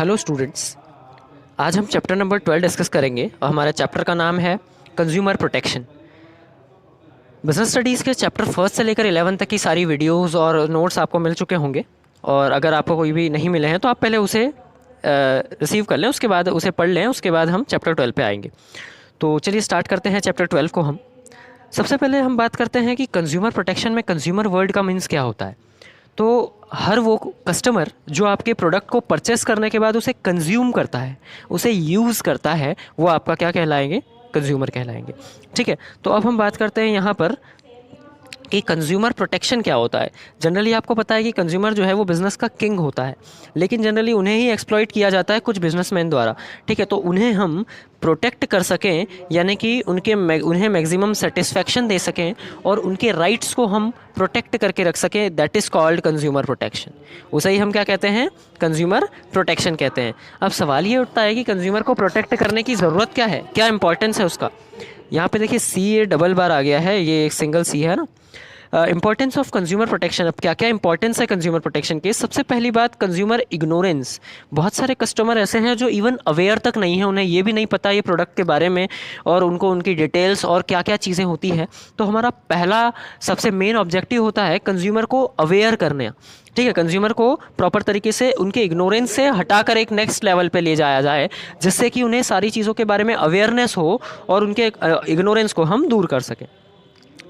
Hello students, आज हम chapter number 12 discuss करेंगे और हमारे चैप्टर का नाम है कंज्यूमर प्रोटेक्शन। बिजनेस स्टडीज़ के चैप्टर फर्स्ट से लेकर 11 तक की सारी वीडियोस और नोट्स आपको मिल चुके होंगे, और अगर आपको कोई भी नहीं मिले हैं तो आप पहले उसे रिसीव कर लें, उसके बाद उसे पढ़ लें, उसके बाद हम चैप्टर 12 पे आएंगे। तो चलिए स्टार्ट करते हैं चैप्टर 12 को। हम सबसे पहले हम बात करते हैं कि कंज्यूमर प्रोटेक्शन में कंज्यूमर वर्ड का मीन्स क्या होता है। तो हर वो कस्टमर जो आपके प्रोडक्ट को परचेस करने के बाद उसे कंज्यूम करता है, उसे यूज़ करता है, वो आपका क्या कहलाएंगे? कंज्यूमर कहलाएंगे। ठीक है, तो अब हम बात करते हैं यहाँ पर कि कंज्यूमर प्रोटेक्शन क्या होता है। जनरली आपको पता है कि कंज्यूमर जो है वो बिज़नेस का किंग होता है, लेकिन जनरली उन्हें ही एक्सप्लॉइट किया जाता है कुछ बिजनेसमैन द्वारा। ठीक है, तो उन्हें हम प्रोटेक्ट कर सकें, यानी कि उन्हें मैक्सिमम सेटिस्फेक्शन दे सकें और उनके राइट्स को हम प्रोटेक्ट करके रख सकें, that is called consumer protection. उसे ही हम क्या कहते हैं? कंज्यूमर प्रोटेक्शन कहते हैं। अब सवाल ये उठता है कि कंज्यूमर को प्रोटेक्ट करने की ज़रूरत क्या है, क्या इंपॉर्टेंस है उसका। यहाँ पे देखिए सी ए डबल बार आ गया है, ये एक सिंगल सी है ना। Importance of consumer protection. अब क्या क्या इंपॉर्टेंस है कंज्यूमर प्रोटेक्शन की? सबसे पहली बात, कंज्यूमर इग्नोरेंस। बहुत सारे कस्टमर ऐसे हैं जो इवन अवेयर तक नहीं है, उन्हें ये भी नहीं पता ये प्रोडक्ट के बारे में और उनको उनकी डिटेल्स और क्या क्या चीज़ें होती है। तो हमारा पहला सबसे मेन ऑब्जेक्टिव होता है कंज्यूमर को अवेयर करना। ठीक है, कंज्यूमर को प्रॉपर तरीके से उनके इग्नोरेंस से हटाकर एक नेक्स्ट लेवल पे ले जाया जाए, जिससे कि उन्हें सारी चीज़ों के बारे में अवेयरनेस हो और उनके इग्नोरेंस को हम दूर कर सकें।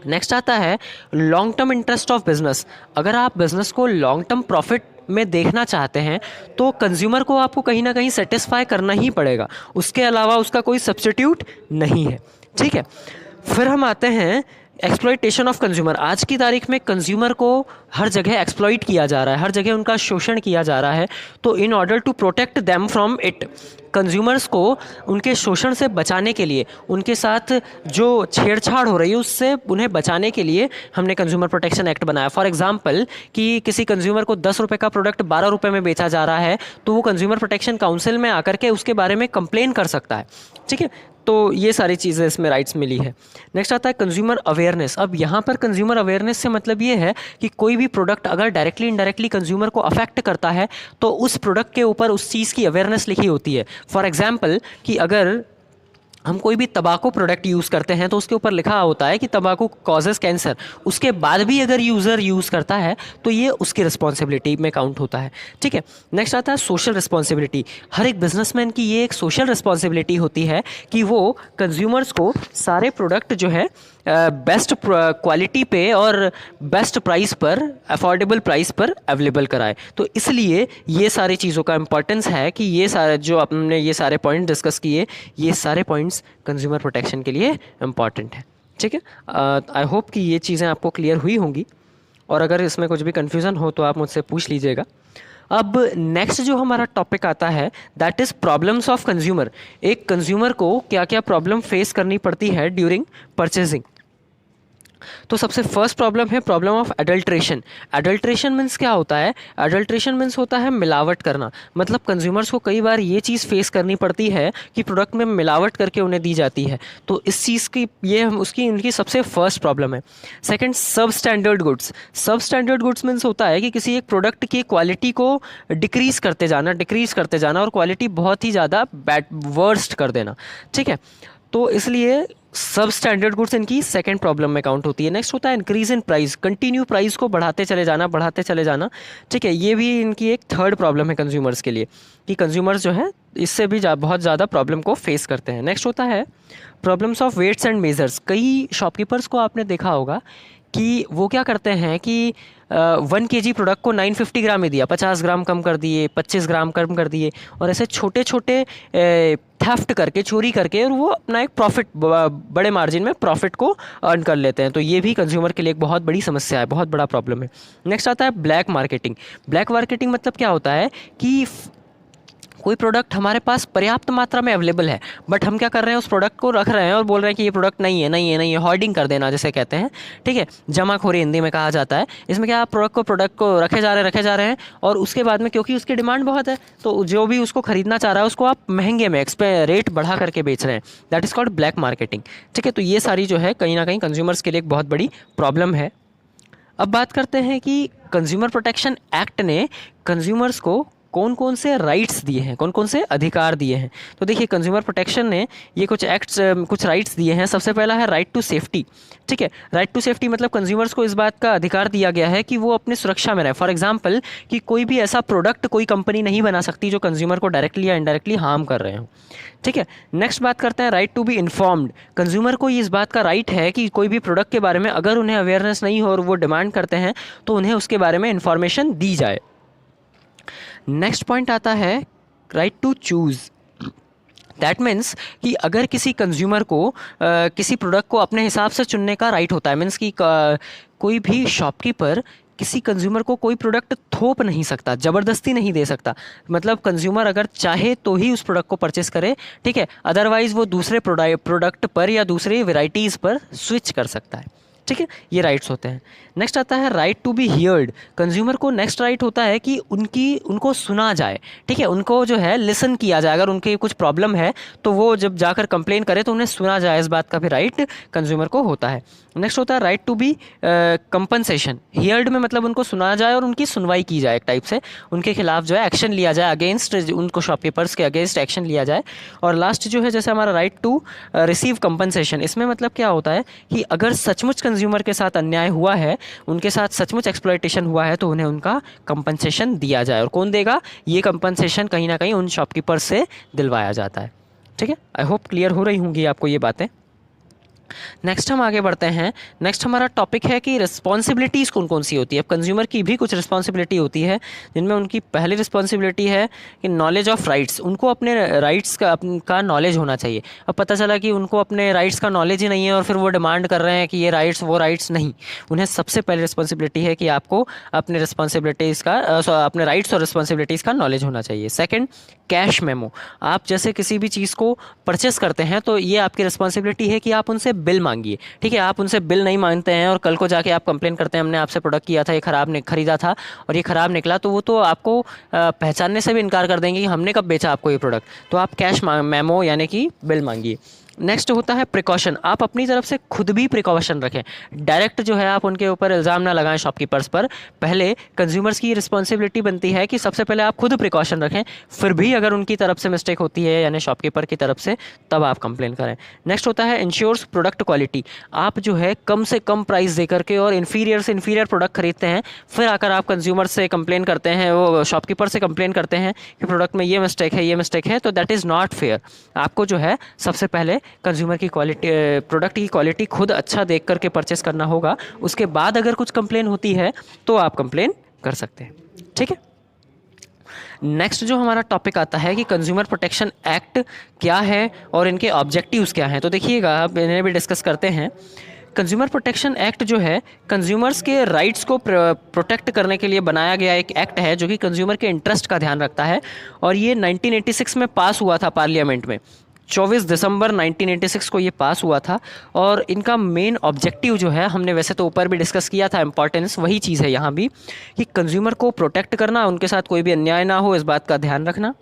नेक्स्ट आता है long term interest of business. अगर आप बिजनेस को लॉन्ग टर्म प्रॉफिट में देखना चाहते हैं तो कंज्यूमर को आपको कहीं ना कहीं सेटिस्फाई करना ही पड़ेगा, उसके अलावा उसका कोई सब्स्टिट्यूट नहीं है। ठीक है, फिर हम आते हैं एक्सप्लॉइटेशन ऑफ कंज्यूमर। आज की तारीख में कंज्यूमर को हर जगह एक्सप्लॉइट किया जा रहा है, हर जगह उनका शोषण किया जा रहा है। तो in order to protect them from it, consumers को उनके शोषण से बचाने के लिए, उनके साथ जो छेड़छाड़ हो रही है उससे उन्हें बचाने के लिए हमने कंज्यूमर प्रोटेक्शन एक्ट बनाया। फॉर एग्जांपल कि किसी कंज्यूमर को 10 रुपये का प्रोडक्ट 12 रुपये में बेचा जा रहा है, तो वो कंज्यूमर प्रोटेक्शन काउंसिल में आकर के उसके बारे में कंप्लेन कर सकता है। ठीक है, तो ये सारी चीज़ें इसमें राइट्स मिली है। नेक्स्ट आता है कंज्यूमर अवेयरनेस। अब यहाँ पर कंज्यूमर अवेयरनेस से मतलब ये है कि कोई भी प्रोडक्ट अगर डायरेक्टली इनडायरेक्टली कंज्यूमर को अफेक्ट करता है तो उस प्रोडक्ट के ऊपर उस चीज़ की अवेयरनेस लिखी होती है। फॉर एग्जाम्पल कि अगर हम कोई भी तंबाकू प्रोडक्ट यूज़ करते हैं तो उसके ऊपर लिखा होता है कि तंबाकू कॉजेस कैंसर, उसके बाद भी अगर यूज़र यूज़ करता है तो ये उसकी रिस्पॉन्सिबिलिटी में काउंट होता है। ठीक है, नेक्स्ट आता है सोशल रिस्पॉन्सिबिलिटी। हर एक बिजनेसमैन की ये एक सोशल रिस्पॉन्सिबिलिटी होती है कि वो कंज्यूमर्स को सारे प्रोडक्ट जो है बेस्ट क्वालिटी पे और बेस्ट प्राइस पर, अफोर्डेबल प्राइस पर अवेलेबल कराए। तो इसलिए ये सारी चीज़ों का इंपॉर्टेंस है कि ये सारे जो हमने ये सारे पॉइंट डिस्कस किए, ये सारे पॉइंट्स कंज्यूमर प्रोटेक्शन के लिए इम्पॉर्टेंट है। ठीक है, आई होप कि ये चीज़ें आपको क्लियर हुई होंगी, और अगर इसमें कुछ भी कन्फ्यूज़न हो तो आप मुझसे पूछ लीजिएगा। अब नेक्स्ट जो हमारा टॉपिक आता है that is problems of consumer. एक कंज्यूमर को क्या क्या प्रॉब्लम फेस करनी पड़ती है ड्यूरिंग परचेजिंग। तो सबसे फर्स्ट प्रॉब्लम है problem of adulteration. Adulteration means क्या होता है? एडल्ट्रेशन मीन्स होता है मिलावट करना। मतलब कंज्यूमर्स को कई बार ये चीज़ फेस करनी पड़ती है कि प्रोडक्ट में मिलावट करके उन्हें दी जाती है। तो इस चीज़ की ये उसकी उनकी सबसे फर्स्ट प्रॉब्लम है। सेकंड, सब स्टैंडर्ड गुड्स। सब स्टैंडर्ड गुड्स मीन्स होता है कि किसी एक प्रोडक्ट की क्वालिटी को डिक्रीज़ करते जाना और क्वालिटी बहुत ही ज़्यादा बैड वर्स्ट कर देना। ठीक है, तो इसलिए सब स्टैंडर्ड गुड्स इनकी सेकंड प्रॉब्लम में काउंट होती है। नेक्स्ट होता है increase in price. Continue price को बढ़ाते चले जाना। ठीक है, ये भी इनकी एक थर्ड प्रॉब्लम है कंज्यूमर्स के लिए, कि कंज्यूमर्स जो है इससे भी बहुत ज़्यादा प्रॉब्लम को फेस करते हैं। नेक्स्ट होता है problems of weights and measures. कई शॉपकीपर्स को आपने देखा होगा कि वो क्या करते हैं कि 1 kg प्रोडक्ट को 950 ग्राम ही दिया, 50 ग्राम कम कर दिए, 25 ग्राम कम कर दिए, और ऐसे छोटे छोटे थेफ्ट करके, चोरी करके, और वो अपना एक प्रॉफिट, बड़े मार्जिन में प्रॉफिट को अर्न कर लेते हैं। तो ये भी कंज्यूमर के लिए एक बहुत बड़ी समस्या है, बहुत बड़ा प्रॉब्लम है। नेक्स्ट आता है ब्लैक मार्केटिंग। ब्लैक मार्केटिंग मतलब क्या होता है कि कोई प्रोडक्ट हमारे पास पर्याप्त मात्रा में अवेलेबल है, बट हम क्या कर रहे हैं, उस प्रोडक्ट को रख रहे हैं और बोल रहे हैं कि ये प्रोडक्ट नहीं है, होर्डिंग कर देना जिसे कहते हैं। ठीक है, जमाखोरी हिंदी में कहा जाता है। इसमें क्या, आप प्रोडक्ट को रखे जा रहे हैं और उसके बाद में क्योंकि उसकी डिमांड बहुत है तो जो भी उसको खरीदना चाह रहा है उसको आप महंगे में रेट बढ़ा करके बेच रहे हैं। That is called black marketing. ठीक है, तो ये सारी जो है कहीं ना कहीं कंज्यूमर्स के लिए एक बहुत बड़ी प्रॉब्लम है। अब बात करते हैं कि कंज्यूमर प्रोटेक्शन एक्ट ने कंज्यूमर्स को कौन कौन से राइट्स दिए हैं, कौन कौन से अधिकार दिए हैं। तो देखिए कंज्यूमर प्रोटेक्शन ने ये कुछ एक्ट्स, कुछ राइट्स दिए हैं। सबसे पहला है राइट टू सेफ्टी। ठीक है, राइट टू सेफ्टी मतलब कंज्यूमर्स को इस बात का अधिकार दिया गया है कि वो अपनी सुरक्षा में रहे। फॉर एग्जांपल कि कोई भी ऐसा प्रोडक्ट कोई कंपनी नहीं बना सकती जो कंज्यूमर को डायरेक्टली या इनडायरेक्टली हार्म कर रहे हो। ठीक है, नेक्स्ट बात करते हैं right to be informed. Consumer को इस बात का राइट है कि कोई भी प्रोडक्ट के बारे में अगर उन्हें अवेयरनेस नहीं हो और वो डिमांड करते हैं तो उन्हें उसके बारे में इन्फॉर्मेशन दी जाए। नेक्स्ट पॉइंट आता है right to choose. That means कि अगर किसी कंज्यूमर को किसी प्रोडक्ट को अपने हिसाब से चुनने का राइट होता है। मीन्स कि कोई भी शॉपकीपर किसी कंज्यूमर को कोई प्रोडक्ट थोप नहीं सकता, ज़बरदस्ती नहीं दे सकता। मतलब कंज्यूमर अगर चाहे तो ही उस प्रोडक्ट को परचेस करे, ठीक है, अदरवाइज़ वो दूसरे प्रोडक्ट पर या दूसरे वेराइटीज़ पर स्विच कर सकता है। ठीक है, ये राइट्स होते हैं। नेक्स्ट आता है right to be heard. Consumer को नेक्स्ट राइट होता है कि उनको सुना जाए। ठीक है, उनको जो है लिसन किया जाए। अगर उनके कुछ प्रॉब्लम है तो वो जब जाकर कंप्लेन करे तो उन्हें सुना जाए, इस बात का भी राइट कंज्यूमर को होता है। नेक्स्ट होता है right to be compensation. Heard में मतलब उनको सुना जाए और उनकी सुनवाई की जाए, एक टाइप से उनके खिलाफ जो है एक्शन लिया जाए, अगेंस्ट उनको शॉपकीपर्स के अगेंस्ट एक्शन लिया जाए। और लास्ट जो है जैसे हमारा राइट टू रिसीव कंपनसेशन, इसमें मतलब क्या होता है कि अगर सचमुच कंज्यूमर के साथ अन्याय हुआ है, उनके साथ सचमुच एक्सप्लॉयटेशन हुआ है, तो उन्हें उनका कंपनसेशन दिया जाए। और कौन देगा ये कंपनसेशन? कहीं ना कहीं उन शॉपकीपर से दिलवाया जाता है। ठीक है, आई होप क्लियर हो रही होंगी आपको ये बातें। नेक्स्ट हम आगे बढ़ते हैं। नेक्स्ट हमारा टॉपिक है कि रिस्पॉन्सिबिलिटीज़ कौन कौन सी होती है। अब कंज्यूमर की भी कुछ रिस्पॉन्सिबिलिटी होती है, जिनमें उनकी पहली रिस्पॉन्सिबिलिटी है कि नॉलेज ऑफ राइट्स। उनको अपने राइट्स का नॉलेज होना चाहिए। अब पता चला कि उनको अपने राइट्स का नॉलेज ही नहीं है और फिर वो डिमांड कर रहे हैं कि ये राइट्स वो राइट्स नहीं। उन्हें सबसे पहले रिस्पॉन्सिबिलिटी है कि आपको अपने रिस्पॉन्सिबिलिटीज़ का अपने राइट्स और रिस्पॉन्सिबिलिटीज़ का नॉलेज होना चाहिए। Second, cash memo. आप जैसे किसी भी चीज़ को परचेस करते हैं तो ये आपकी रिस्पॉन्सिबिलिटी है कि आप उनसे बिल मांगिए। ठीक है, आप उनसे बिल नहीं मांगते हैं और कल को जाके आप कंप्लेन करते हैं हमने आपसे प्रोडक्ट किया था, ये खरीदा था और ये ख़राब निकला, तो वो तो आपको पहचानने से भी इनकार कर देंगे कि हमने कब बेचा आपको ये प्रोडक्ट। तो आप कैश मेमो यानी कि बिल मांगिए। नेक्स्ट होता है प्रिकॉशन। आप अपनी तरफ से खुद भी प्रिकॉशन रखें। डायरेक्ट जो है आप उनके ऊपर इल्ज़ाम ना लगाएं शॉपकीपर्स पर। पहले कंज्यूमर्स की रिस्पॉन्सिबिलिटी बनती है कि सबसे पहले आप खुद प्रिकॉशन रखें, फिर भी अगर उनकी तरफ से मिस्टेक होती है यानी शॉपकीपर की तरफ से, तब आप कंप्लेन करें। नेक्स्ट होता है इंश्योर्स प्रोडक्ट क्वालिटी। आप जो है कम से कम प्राइस दे करके और इन्फीरियर से इन्फीरियर प्रोडक्ट खरीदते हैं, फिर आकर आप कंज्यूमर से कंप्लेन करते हैं, वो शॉपकीपर से कंप्लेन करते हैं कि प्रोडक्ट में ये मिस्टेक है, तो दैट इज़ नॉट फेयर। आपको जो है सबसे पहले कंज्यूमर की क्वालिटी, प्रोडक्ट की क्वालिटी खुद अच्छा देख करके परचेस करना होगा। उसके बाद अगर कुछ कंप्लेन होती है तो आप कंप्लेन कर सकते हैं। ठीक है, नेक्स्ट जो हमारा टॉपिक आता है कि कंज्यूमर प्रोटेक्शन एक्ट क्या है और इनके ऑब्जेक्टिव्स क्या हैं। तो देखिएगा, आप इन्हें भी डिस्कस करते हैं। कंज्यूमर प्रोटेक्शन एक्ट जो है कंज्यूमर्स के राइट्स को प्रोटेक्ट करने के लिए बनाया गया एक एक्ट है जो कि कंज्यूमर के इंटरेस्ट का ध्यान रखता है। और ये 1986 में पास हुआ था पार्लियामेंट में। 24 दिसंबर 1986 को ये पास हुआ था। और इनका मेन ऑब्जेक्टिव जो है, हमने वैसे तो ऊपर भी डिस्कस किया था, इंपॉर्टेंस वही चीज़ है यहाँ भी, कि कंज्यूमर को प्रोटेक्ट करना, उनके साथ कोई भी अन्याय ना हो, इस बात का ध्यान रखना।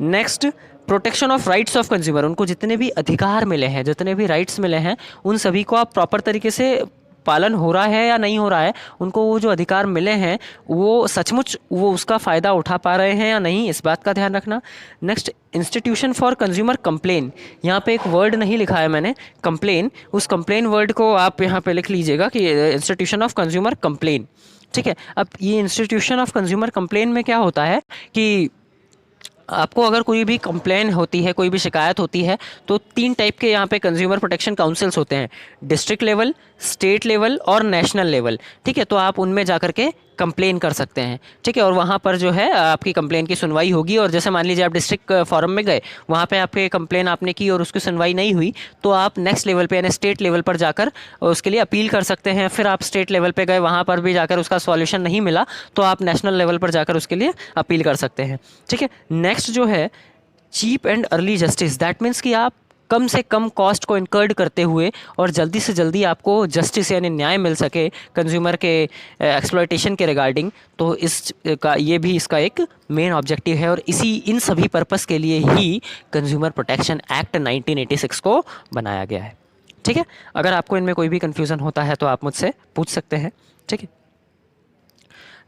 Next, protection of rights of consumer. उनको जितने भी अधिकार मिले हैं, जितने भी राइट्स मिले हैं, उन सभी को आप प्रॉपर तरीके से पालन हो रहा है या नहीं हो रहा है, उनको वो जो अधिकार मिले हैं वो सचमुच वो उसका फ़ायदा उठा पा रहे हैं या नहीं, इस बात का ध्यान रखना। Next, institution for consumer complain. यहाँ पे एक वर्ड नहीं लिखा है मैंने, कंप्लेन। उस कंप्लेन वर्ड को आप यहाँ पे लिख लीजिएगा कि इंस्टीट्यूशन ऑफ कंज्यूमर कंप्लेन। ठीक है, अब ये इंस्टीट्यूशन ऑफ कंज्यूमर कंप्लेन में क्या होता है कि आपको अगर कोई भी कंप्लेन होती है, कोई भी शिकायत होती है, तो 3 टाइप के यहाँ पे कंज्यूमर प्रोटेक्शन काउंसिल्स होते हैं, डिस्ट्रिक्ट लेवल, स्टेट लेवल और नेशनल लेवल। ठीक है, तो आप उनमें जा करके कंप्लेन कर सकते हैं। ठीक है, और वहाँ पर जो है आपकी कंप्लेन की सुनवाई होगी। और जैसे मान लीजिए आप डिस्ट्रिक्ट फोरम में गए, वहाँ पे आपके कंप्लेन आपने की और उसकी सुनवाई नहीं हुई, तो आप नेक्स्ट लेवल पे यानी स्टेट लेवल पर जाकर उसके लिए अपील कर सकते हैं। फिर आप स्टेट लेवल पे गए, वहाँ पर भी जाकर उसका सॉल्यूशन नहीं मिला, तो आप नेशनल लेवल पर जाकर उसके लिए अपील कर सकते हैं। ठीक है, नेक्स्ट जो है cheap and early justice. That means कि आप कम से कम कॉस्ट को इनकर्ड करते हुए और जल्दी से जल्दी आपको जस्टिस यानी न्याय मिल सके कंज्यूमर के एक्सप्लॉयटेशन के रिगार्डिंग, तो ये भी इसका एक मेन ऑब्जेक्टिव है। और इन सभी पर्पस के लिए ही कंज्यूमर प्रोटेक्शन एक्ट 1986 को बनाया गया है। ठीक है, अगर आपको इनमें कोई भी कन्फ्यूज़न होता है तो आप मुझसे पूछ सकते हैं। ठीक है,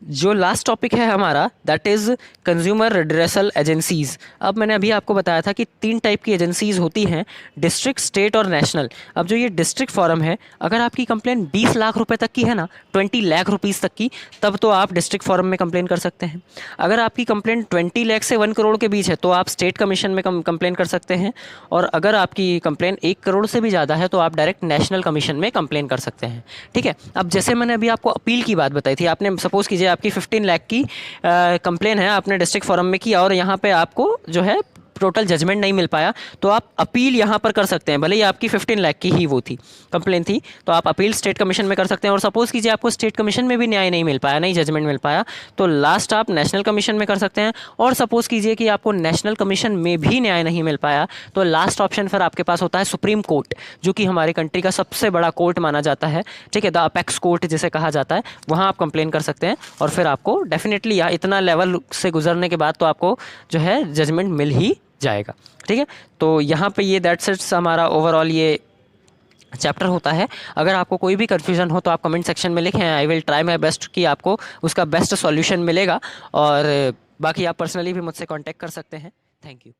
जो लास्ट टॉपिक है हमारा that is consumer redressal agencies. अब मैंने अभी आपको बताया था कि 3 टाइप की एजेंसीज़ होती हैं, डिस्ट्रिक्ट, स्टेट और नेशनल। अब जो ये डिस्ट्रिक्ट फोरम है, अगर आपकी कंप्लेन 20 लाख रुपए तक की है ना, 20 लाख रुपीज़ तक की, तब तो आप डिस्ट्रिक्ट फोरम में कंप्लेन कर सकते हैं। अगर आपकी कंप्लेन 20 लाख से 1 करोड़ के बीच है तो आप स्टेट कमीशन में कंप्लेन कर सकते हैं, और अगर आपकी कंप्लेन 1 करोड़ से भी ज़्यादा है तो आप डायरेक्ट नेशनल कमीशन में कंप्लेन कर सकते हैं। ठीक है, अब जैसे मैंने अभी आपको अपील की बात बताई थी, आपने सपोज़ कीजिए आपकी 15 लाख की कंप्लेन है, आपने डिस्ट्रिक्ट फोरम में किया और यहाँ पे आपको जो है टोटल जजमेंट नहीं मिल पाया, तो आप अपील यहाँ पर कर सकते हैं। भले ही आपकी 15 लाख की ही वो थी कंप्लेन थी, तो आप अपील स्टेट कमीशन में कर सकते हैं। और सपोज़ कीजिए आपको स्टेट कमीशन में भी न्याय नहीं मिल पाया, नहीं जजमेंट मिल पाया, तो लास्ट आप नेशनल कमीशन में कर सकते हैं। और सपोज़ कीजिए कि आपको नेशनल कमीशन में भी न्याय नहीं मिल पाया, तो लास्ट ऑप्शन फिर आपके पास होता है सुप्रीम कोर्ट, जो कि हमारी कंट्री का सबसे बड़ा कोर्ट माना जाता है। ठीक है, द अपेक्स कोर्ट जिसे कहा जाता है, वहाँ आप कंप्लेन कर सकते हैं और फिर आपको डेफिनेटली इतना लेवल से गुजरने के बाद तो आपको जो है जजमेंट मिल ही जाएगा। ठीक है, तो यहाँ पे ये दैट्स इट्स हमारा ओवरऑल ये चैप्टर होता है। अगर आपको कोई भी कन्फ्यूज़न हो तो आप कमेंट सेक्शन में लिखें, I will try my best कि आपको उसका बेस्ट सॉल्यूशन मिलेगा। और बाकी आप पर्सनली भी मुझसे कांटेक्ट कर सकते हैं। Thank you.